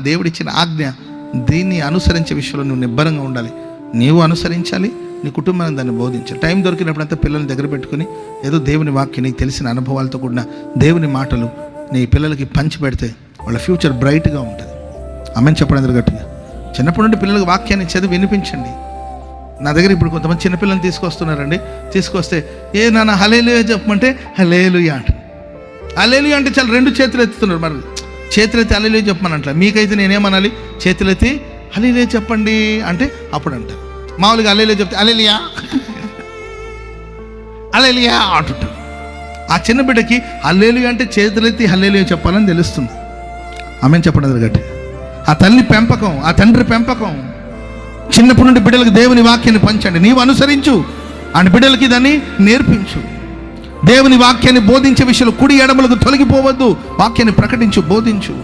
దేవుడిచ్చిన ఆజ్ఞ, దీన్ని అనుసరించే విషయంలో నువ్వు నిబ్బరంగా ఉండాలి. నీవు అనుసరించాలి, నీ కుటుంబాన్ని దాన్ని బోధించాలి. టైం దొరికినప్పుడంతా పిల్లల్ని దగ్గర పెట్టుకుని ఏదో దేవుని వాక్యం, నీకు తెలిసిన అనుభవాలతో కూడిన దేవుని మాటలు నీ పిల్లలకి పంచి పెడితే వాళ్ళ ఫ్యూచర్ బ్రైట్గా ఉంటుంది. ఆమెను చెప్పడం గట్టిగా. చిన్నప్పటి నుండి పిల్లలకు వాక్యాన్ని చదివి వినిపించండి. నా దగ్గర ఇప్పుడు కొంతమంది చిన్నపిల్లల్ని తీసుకొస్తున్నారండి. తీసుకొస్తే నాన్న హల్లెలూయా చెప్పమంటే హల్లెలూయా అంట. హల్లెలూయా అంటే చాలా 2 చేతులు ఎత్తుతున్నారు. మరి చేతులెత్తి హల్లెలూయా చెప్పమని అంటారు. మీకైతే నేనేమనాలి? చేతులెత్తి హల్లెలూయా చెప్పండి అంటే అప్పుడు అంటారు. మామూలుగా హల్లెలూయా చెప్తే హల్లెలూయా హల్లెలూయా అంటుంటారు. ఆ చిన్న బిడ్డకి హల్లెలూయా అంటే చేతులెత్తి హల్లెలూయా చెప్పాలని తెలుస్తుంది. ఆమెను చెప్పడం గట్టిగా. ఆ తల్లి పెంపకం, ఆ తండ్రి పెంపకం. చిన్నప్పటి నుండి బిడ్డలకు దేవుని వాక్యాన్ని పంచండి. నీవు అనుసరించు అండ్ బిడ్డలకి దాన్ని నేర్పించు. దేవుని వాక్యాన్ని బోధించే విషయంలో కుడి ఎడమలకు తొలగిపోవద్దు. వాక్యాన్ని ప్రకటించు, బోధించు.